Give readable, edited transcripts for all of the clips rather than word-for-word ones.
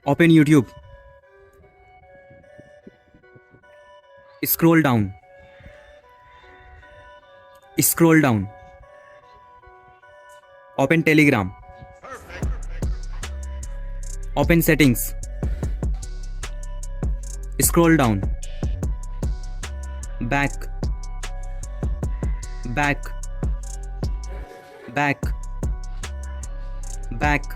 Open YouTube. Scroll down. Scroll down. Open Telegram. Open settings. Scroll down. Back. Back. Back. Back.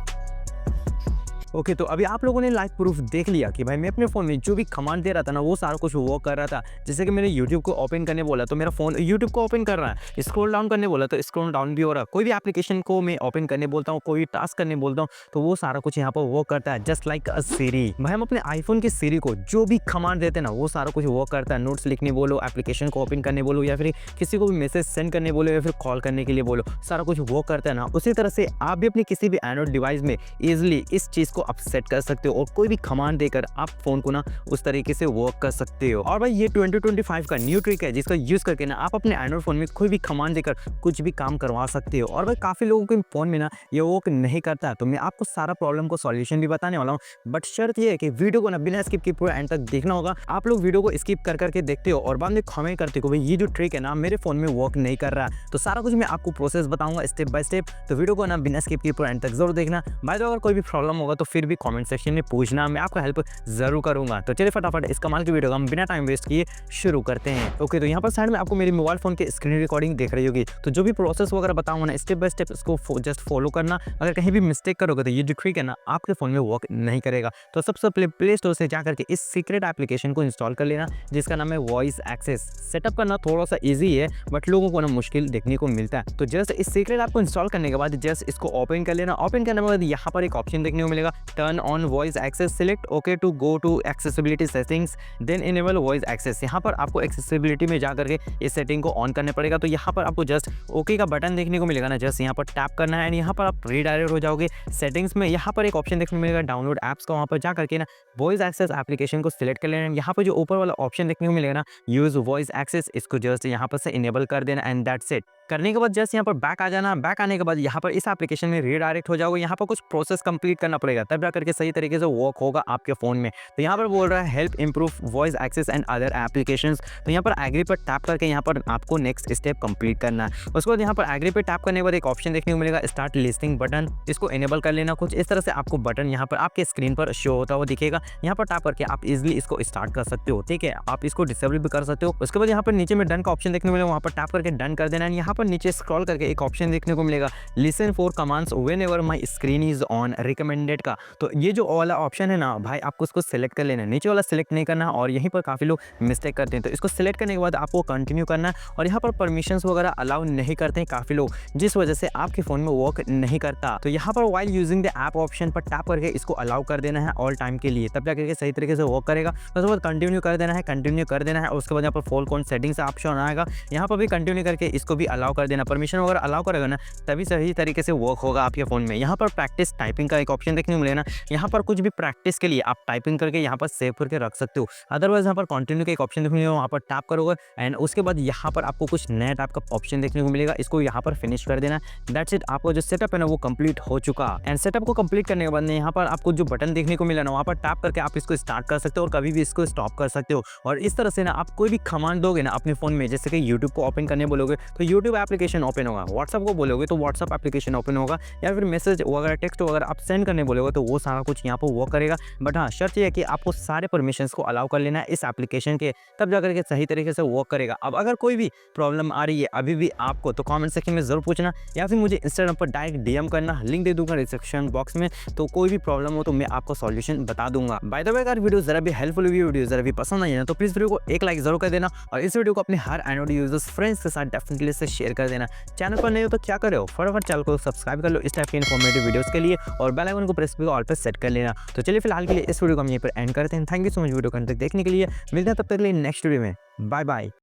Okay तो अभी आप लोगों ने live proof देख लिया कि भाई मैं अपने फ़ोन में जो भी कमांड दे रहा था ना वो सारा कुछ वर्क कर रहा था। जैसे कि मैंने यूट्यूब को ओपन करने बोला तो मेरा फ़ोन यूट्यूब को ओपन कर रहा है, स्क्रॉल डाउन करने बोला तो स्क्रॉल डाउन भी हो रहा है। कोई भी एप्लीकेशन को मैं ओपन करने बोलता हूँ, कोई टास्क करने बोलता हूँ तो वो सारा कुछ यहाँ पर वर्क करता है जस्ट लाइक अ सीरी। भाई हम अपने आईफोन की सीरी को जो भी कमांड देते हैं ना वो सारा कुछ वर्क करता है। नोट्स लिखने बोलो, एप्लीकेशन को ओपन करने बोलो या फिर किसी को भी मैसेज सेंड करने बोलो या फिर कॉल करने के लिए बोलो, सारा कुछ वर्क करता है ना। उसी तरह से आप भी अपनी किसी भी एंड्रॉइड डिवाइस में ईजिली इस चीज़ को आप सेट कर सकते हो और कोई भी कमांड देकर आप फोन को ना उस तरीके से वर्क कर सकते हो। और भाई ये 2025 का न्यू ट्रिक है जिसका यूज करके ना आप अपने एंड्रॉइड फोन में कोई भी कमांड देकर कुछ भी काम करवा सकते हो। और भाई काफी लोगों के फोन में ना ये वर्क नहीं करता, तो मैं आपको सारा प्रॉब्लम को सॉल्यूशन भी बताने वाला हूँ। बट शर्त ये है कि वीडियो को ना बिना स्किप के पूरा एंड तक देखना होगा। आप लोग वीडियो को स्किप कर करके देखते हो और बाद में कमेंट करते हो भाई ये जो ट्रिक है ना मेरे फोन में वर्क नहीं कर रहा, तो सारा कुछ मैं आपको प्रोसेस बताऊंगा स्टेप बाय स्टेप। तो वीडियो को ना बिना स्किप के पूरा एंड तक जरूर देखना। भाई तो अगर कोई भी प्रॉब्लम होगा तो फिर भी कमेंट सेक्शन में पूछना, मैं आपका हेल्प जरूर करूंगा। तो चलिए फटाफट इस कमाल की वीडियो को हम बिना टाइम वेस्ट किए शुरू करते हैं। ओके तो यहाँ पर साइड में आपको मेरी मोबाइल फोन की स्क्रीन रिकॉर्डिंग देख रही होगी। तो जो भी प्रोसेस वगैरह बताऊंगा ना स्टेप बाय स्टेप इसको जस्ट फॉलो करना। अगर कहीं भी मिस्टेक करोगे तो ये जो ट्रिक है ना आपके फोन में वर्क नहीं करेगा। तो सबसे पहले प्ले स्टोर से जाकर के इस सीक्रेट एप्लीकेशन को इंस्टॉल कर लेना जिसका नाम है वॉइस एक्सेस। सेटअप करना थोड़ा सा ईजी है बट लोगों को ना मुश्किल देखने को मिलता है। तो जस्ट इस सीक्रेट ऐप को इंस्टॉल करने के बाद जस्ट इसको ओपन कर लेना। ओपन करने के बाद यहाँ पर एक ऑप्शन देखने को मिलेगा, turn on voice access. Select okay to go to accessibility settings then enable voice access. यहाँ पर आपको एक्सेसिबिलिटी में जाकर के इस सेटिंग को ऑन करने पड़ेगा। तो यहाँ पर आपको जस्ट ओके का बटन देखने को मिलेगा ना, जस्ट यहाँ पर टैप करना है एंड यहाँ पर आप रीडायरेक्ट हो जाओगे सेटिंग्स में। यहाँ पर एक ऑप्शन देखने को मिलेगा डाउनलोड ऐप्स का, वहाँ पर जाकर के ना वॉइस एक्सेस एप्लीकेशन को सिलेक्ट कर लेना। यहाँ पर जो ऊपर वाला ऑप्शन देखने को मिलेगा ना यूज वॉइस एक्सेस, इसको जस्ट यहाँ पर से इनेबल कर देना एंड दैट्स इट। करने के बाद जस्ट यहाँ पर बैक आ जाना। बैक आने के बाद यहाँ पर इस एप्लीकेशन में रीडायरेक्ट हो जाओगे। यहाँ पर कुछ प्रोसेस कंप्लीट करना पड़ेगा तब जाकर के सही तरीके से वर्क होगा आपके फोन में। तो यहाँ पर बोल रहा है help improve voice access and other applications. तो यहाँ पर एग्री पर टैप करके यहाँ पर आपको नेक्स्ट स्टेप कंप्लीट करना है। उसके बाद यहाँ पर एग्री पर टैप करने के बाद एक ऑप्शन देखने को मिलेगा स्टार्ट लिस्टिंग बटन, इसको इनेबल कर लेना। कुछ इस तरह से आपको बटन यहाँ पर आपके स्क्रीन पर शो होता हुआ दिखेगा। यहाँ पर टैप करके आप इजिली इसको स्टार्ट कर सकते हो, ठीक है। आप इसको डिसेबल भी कर सकते हो। उसके बाद यहाँ पर नीचे में डन का ऑप्शन देखने को मिलेगा, वहाँ पर टैप करके डन कर देना है। यहाँ पर नीचे स्क्रॉल करके एक ऑप्शन देखने को मिलेगा listen for commands whenever my screen is on recommended का। तो ये जो वाला ऑप्शन है ना भाई आपको इसको सिलेक्ट कर लेना है, नीचे वाला सिलेक्ट नहीं करना। और यहीं पर काफ़ी लोग मिस्टेक करते हैं, तो इसको सिलेक्ट करने के बाद आपको कंटिन्यू करना है। और यहाँ पर परमिशंस वगैरह अलाउ नहीं करते हैं काफ़ी लोग, जिस वजह से आपके फ़ोन में वर्क नहीं करता। तो यहाँ पर while using the app option पर टैप करके इसको अलाउ कर देना है ऑल टाइम के लिए, तब जाकर के सही तरीके से वर्क करेगा। उसके बाद कंटिन्यू कर देना है, कंटिन्यू कर देना है। उसके बाद यहाँ पर फोन कौन सेटिंग्स ऑप्शन आएगा, यहाँ पर भी कंटिन्यू करके इसको भी अलाउ कर देना। परमिशन वगैरह अलाउ करेगा ना तभी सही तरीके से वर्क होगा आपके फ़ोन में। यहाँ पर प्रैक्टिस टाइपिंग का एक ऑप्शन देखने को मिलेगा ना, यहाँ पर कुछ भी प्रैक्टिस के लिए आप टाइपिंग करके यहाँ पर सेव करके रख सकते हो। अदरवाइज यहाँ पर कंटिन्यू का एक ऑप्शन देखने को मिलेगा, वहाँ पर टैप करोगे एंड उसके बाद यहाँ पर आपको कुछ नया टाइप का ऑप्शन देखने को मिलेगा, इसको यहाँ पर फिनिश कर देना। दैट्स इट, आपको जो सेटअप है ना वो कंप्लीट हो चुका। एंड सेटअप को कंप्लीट करने के बाद यहाँ पर आपको जो बटन देखने को मिला ना वहाँ पर टैप करके आप इसको स्टार्ट कर सकते हो और कभी भी इसको स्टॉप कर सकते हो। और इस तरह से ना आप कोई भी कमांड दोगे ना अपने फोन में, जैसे कि यूट्यूब को ओपन करने बोलोगे तो यूट्यूब एप्लीकेशन ओपन होगा, व्हाट्सअप को बोलोगे तो व्हाट्सअप एप्लीकेशन ओपन होगा, या फिर मैसेज वगैरह टेक्स्ट वगैरह आप सेंड करने बोलोगे तो वो सारा कुछ यहाँ पर वर्क करेगा। बट हाँ शर्त यह है कि आपको सारे परमिशंस को अलाउ कर लेना है इस एप्लीकेशन के, तब जाकर के सही तरीके से वर्क करेगा। अब अगर कोई भी प्रॉब्लम आ रही है अभी भी आपको तो कमेंट सेक्शन में जरूर पूछना, या फिर मुझे इंस्टाग्राम पर डायरेक्ट डीएम करना, लिंक दे दूंगा डिस्क्रिप्शन बॉक्स में। तो कोई भी प्रॉब्लम हो तो मैं आपको सॉल्यूशन बता दूंगा। बाय द वे अगर वीडियो जरा भी हेल्पफुल हुई, वीडियो जरा भी पसंद आई है तो प्लीज वीडियो को एक लाइक जरूर कर देना और इस वीडियो को अपने हर एंड्रॉइड यूजर्स फ्रेंड्स के साथ डेफिनेटली से शेयर कर देना। चैनल पर नहीं हो तो क्या करो, फटाफट चैनल को सब्सक्राइब कर लो इस टाइप के इन्फॉर्मेटिव वीडियोस के लिए और बेल आइकन को प्रेस करके ऑल पे सेट कर लेना। तो चलिए फिलहाल के लिए इस वीडियो को हम यहीं पर एंड करते हैं। Thank you so much video को अंत तक देखने के लिए। मिलते हैं तब तक के लिए नेक्स्ट वीडियो में। Bye bye.